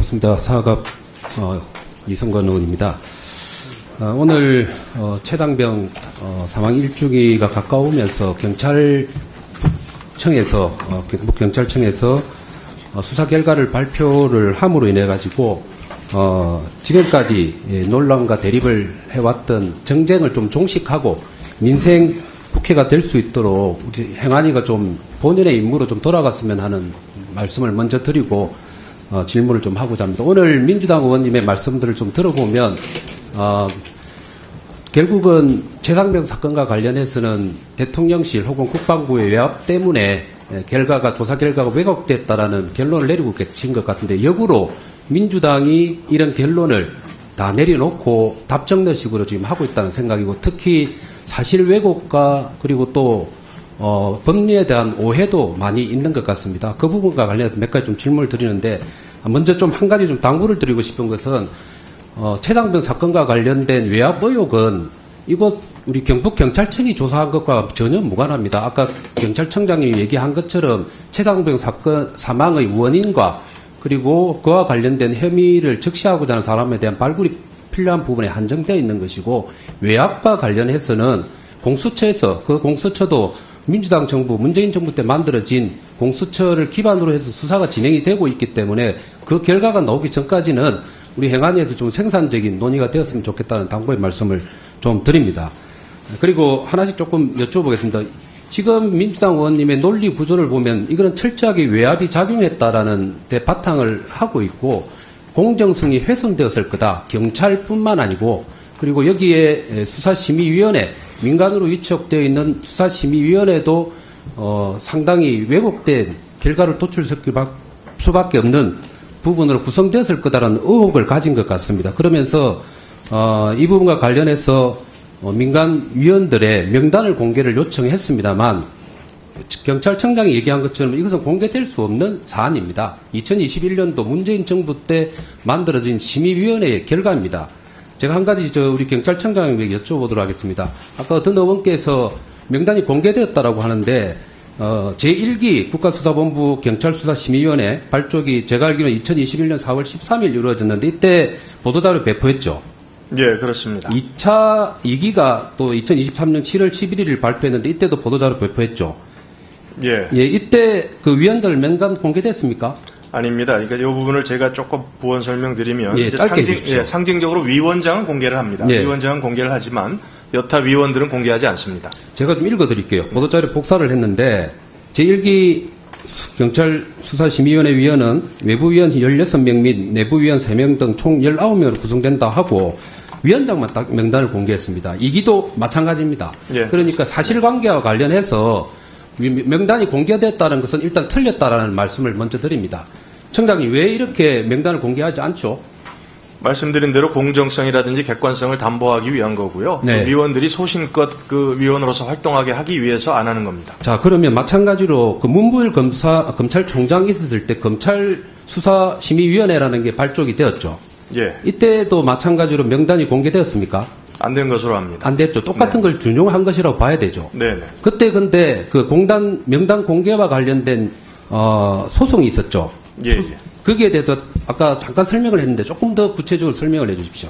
반갑습니다. 사갑 이성건 의원입니다. 오늘 최당병 사망 1주기가 가까우면서 경찰청에서 경북경찰청에서 수사 결과를 발표를 함으로 인해 가지고 지금까지 논란과 대립을 해왔던 정쟁을 좀 종식하고 민생 국회가 될 수 있도록 우리 행안위가 좀 본연의 임무로 좀 돌아갔으면 하는 말씀을 먼저 드리고 질문을 좀 하고자 합니다. 오늘 민주당 의원님의 말씀들을 좀 들어보면 결국은 최상병 사건과 관련해서는 대통령실 혹은 국방부의 외압 때문에 조사 결과가 왜곡됐다라는 결론을 내리고 계신 것 같은데, 역으로 민주당이 이런 결론을 다 내려놓고 답정너식으로 지금 하고 있다는 생각이고, 특히 사실 왜곡과 그리고 또 법리에 대한 오해도 많이 있는 것 같습니다. 그 부분과 관련해서 몇 가지 좀 질문을 드리는데, 먼저 좀 한 가지 좀 당부를 드리고 싶은 것은 최당병 사건과 관련된 외압 의혹은 이곳 우리 경북경찰청이 조사한 것과 전혀 무관합니다. 아까 경찰청장님이 얘기한 것처럼 최당병 사건 사망의 원인과 그리고 그와 관련된 혐의를 적시하고자 하는 사람에 대한 발굴이 필요한 부분에 한정되어 있는 것이고, 외압과 관련해서는 공수처에서, 그 공수처도 민주당 정부, 문재인 정부 때 만들어진 공수처를 기반으로 해서 수사가 진행이 되고 있기 때문에 그 결과가 나오기 전까지는 우리 행안위에서 좀 생산적인 논의가 되었으면 좋겠다는 당부의 말씀을 좀 드립니다. 그리고 하나씩 조금 여쭤보겠습니다. 지금 민주당 의원님의 논리 구조를 보면 이거는 철저하게 외압이 작용했다라는 데 바탕을 하고 있고, 공정성이 훼손되었을 거다. 경찰뿐만 아니고, 그리고 여기에 수사심의위원회, 민간으로 위촉되어 있는 수사심의위원회도 상당히 왜곡된 결과를 도출할 수밖에 없는 부분으로 구성되었을 거다라는 의혹을 가진 것 같습니다. 그러면서 이 부분과 관련해서 민간 위원들의 명단을 공개를 요청했습니다만, 경찰청장이 얘기한 것처럼 이것은 공개될 수 없는 사안입니다. 2021년도 문재인 정부 때 만들어진 심의위원회의 결과입니다. 제가 한 가지 우리 경찰청장에게 여쭤보도록 하겠습니다. 아까 어떤 의원께서 명단이 공개되었다라고 하는데, 제1기 국가수사본부 경찰수사심의위원회 발족이 제가 알기로는 2021년 4월 13일 이루어졌는데, 이때 보도자료 배포했죠? 예, 그렇습니다. 2기가 또 2023년 7월 11일 발표했는데, 이때도 보도자료 배포했죠? 예. 예, 이때 그 위원들 명단 공개됐습니까? 아닙니다. 그러니까 이 부분을 제가 조금 부원 설명드리면, 예, 짧게 상징적으로 위원장은 공개를 합니다. 예. 위원장은 공개를 하지만 여타 위원들은 공개하지 않습니다. 제가 좀 읽어드릴게요. 보도자료 복사를 했는데, 제1기 경찰수사심의위원회 위원은 외부위원 16명 및 내부위원 3명 등 총 19명으로 구성된다 하고, 위원장만 딱 명단을 공개했습니다. 2기도 마찬가지입니다. 예. 그러니까 사실관계와 관련해서 명단이 공개됐다는 것은 일단 틀렸다라는 말씀을 먼저 드립니다. 청장님, 왜 이렇게 명단을 공개하지 않죠? 말씀드린 대로 공정성이라든지 객관성을 담보하기 위한 거고요. 네. 그 위원들이 소신껏 그 위원으로서 활동하게 하기 위해서 안 하는 겁니다. 자, 그러면 마찬가지로 그 문부일 검찰총장이 있었을 때 검찰수사심의위원회라는 게 발족이 되었죠. 예. 이때도 마찬가지로 명단이 공개되었습니까? 안 된 것으로 합니다. 안 됐죠. 똑같은 걸 준용한 것이라고 봐야 되죠. 네네. 그때 근데 그 명단 공개와 관련된 소송이 있었죠. 예, 예. 거기에 대해서 아까 잠깐 설명을 했는데 조금 더 구체적으로 설명을 해 주십시오.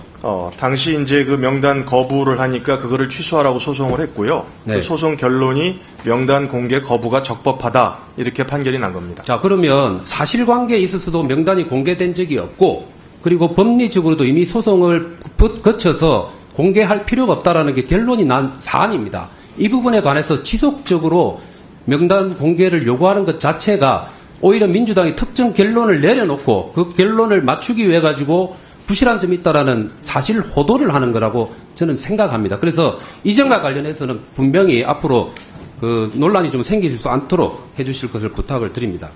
당시 이제 그 명단 거부를 하니까 그거를 취소하라고 소송을 했고요. 네. 그 소송 결론이 명단 공개 거부가 적법하다, 이렇게 판결이 난 겁니다. 자, 그러면 사실관계에 있어서도 명단이 공개된 적이 없고, 그리고 법리적으로도 이미 소송을 거쳐서 공개할 필요가 없다라는 게 결론이 난 사안입니다. 이 부분에 관해서 지속적으로 명단 공개를 요구하는 것 자체가 오히려 민주당이 특정 결론을 내려놓고 그 결론을 맞추기 위해 가지고 부실한 점이 있다라는 사실 호도를 하는 거라고 저는 생각합니다. 그래서 이 점과 관련해서는 분명히 앞으로 그 논란이 좀 생기지 않도록 해주실 것을 부탁을 드립니다.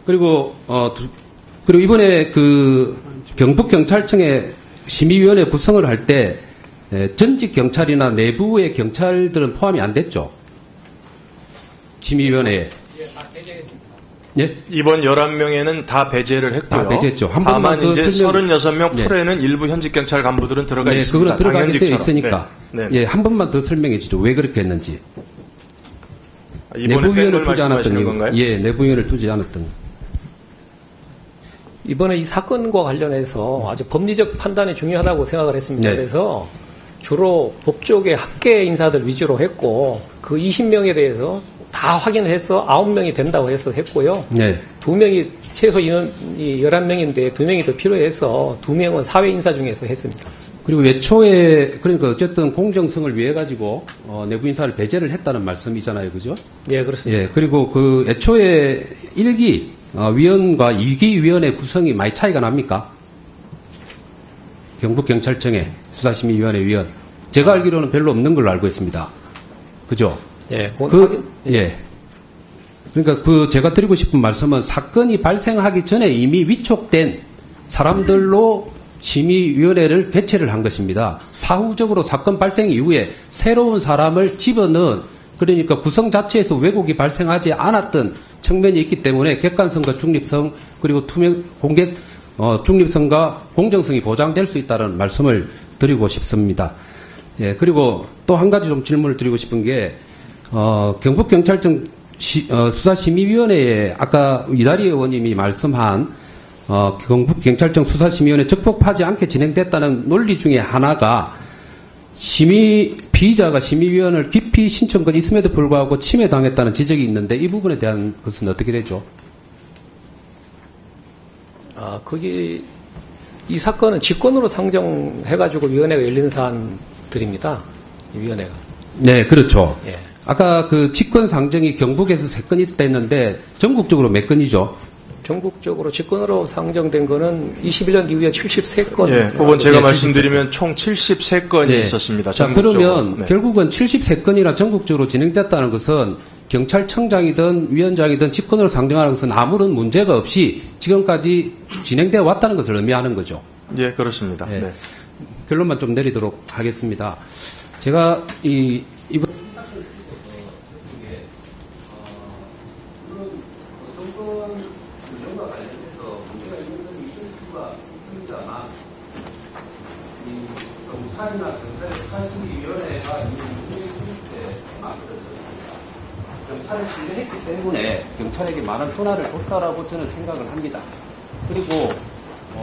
그리고 이번에 그 경북경찰청의 심의위원회 구성을 할 때 전직 경찰이나 내부의 경찰들은 포함이 안 됐죠? 심의위원회에. 예? 이번 11명에는 다 배제를 했고요. 다 배제했죠. 다만 이제 36명 풀에는 일부 현직 경찰 간부들은 들어가 있습니다. 그거는 들어가게 되어 당연직처럼. 있으니까. 네. 예, 한 번만 더 설명해 주죠. 왜 그렇게 했는지. 이번에 뺀 걸 두지 않았던 말씀하시는 이유. 건가요? 예, 내부위원을 두지 않았던. 이번에 이 사건과 관련해서 아주 법리적 판단이 중요하다고 생각을 했습니다. 네. 그래서 주로 법조계 학계 인사들 위주로 했고 그 20명에 대해서 다 확인해서 9명이 된다고 해서 했고요. 네. 2명이 최소 인원이 11명인데 2명이 더 필요해서 2명은 사회 인사 중에서 했습니다. 그리고 애초에 그러니까 어쨌든 공정성을 위해 가지고 내부 인사를 배제를 했다는 말씀이잖아요, 그죠? 예, 그렇습니다. 예. 그리고 그 애초에 1기 위원과 2기 위원의 구성이 많이 차이가 납니까? 경북경찰청의 수사심의위원회 위원. 제가 알기로는 별로 없는 걸로 알고 있습니다. 그죠? 예, 예. 그러니까 제가 드리고 싶은 말씀은 사건이 발생하기 전에 이미 위촉된 사람들로 심의위원회를 개최를 한 것입니다. 사후적으로 사건 발생 이후에 새로운 사람을 집어넣은, 그러니까 구성 자체에서 왜곡이 발생하지 않았던 측면이 있기 때문에 객관성과 중립성, 그리고 중립성과 공정성이 보장될 수 있다는 말씀을 드리고 싶습니다. 예, 그리고 또 한 가지 좀 질문을 드리고 싶은 게, 경북경찰청 수사심의위원회에 아까 이다리 의원님이 말씀한 경북경찰청 수사심의위원회 적법하지 않게 진행됐다는 논리 중에 하나가 피의자가 심의위원을 기피 신청권이 있음에도 불구하고 침해당했다는 지적이 있는데 이 부분에 대한 것은 어떻게 되죠? 이 사건은 직권으로 상정해가지고 위원회가 열린 사안들입니다. 이 위원회가. 네, 그렇죠. 예. 아까 그 직권 상정이 경북에서 3건 있었다 했는데 전국적으로 몇 건이죠? 전국적으로 직권으로 상정된 거는 21년 이후에 73건. 예, 그건 제가 말씀드리면 총 73건이 있었습니다. 자, 전국적으로. 그러면 네. 결국은 73건이나 전국적으로 진행됐다는 것은 경찰청장이든 위원장이든 직권으로 상정하는 것은 아무런 문제가 없이 지금까지 진행되어 왔다는 것을 의미하는 거죠. 예, 그렇습니다. 네. 네. 결론만 좀 내리도록 하겠습니다. 제가 이번 경찰이나 경찰의 수사심의위원회가 경찰을 신뢰했기 때문에 경찰에게 많은 손해를 줬다라고 저는 생각을 합니다. 그리고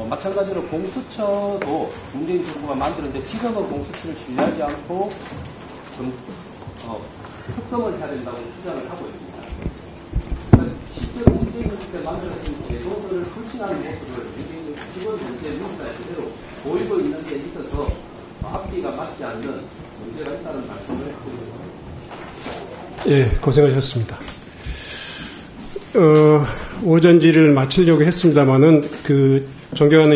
마찬가지로 공수처도 문재인 정부가 만드는데 지금은 공수처를 신뢰하지 않고 특검을 해야 된다고 주장을 하고 있습니다. 실제로 문재인 정부 때 만들어진 제도들을 훌신하는 모습을 기본 문제 문제에 그대로 보이고 있는 데 있어서 앞뒤가 맞지 않는 문제가 있다는 말씀을 드립니다. 예, 고생하셨습니다. 오전 질의를 마치려고 했습니다만은 존경하는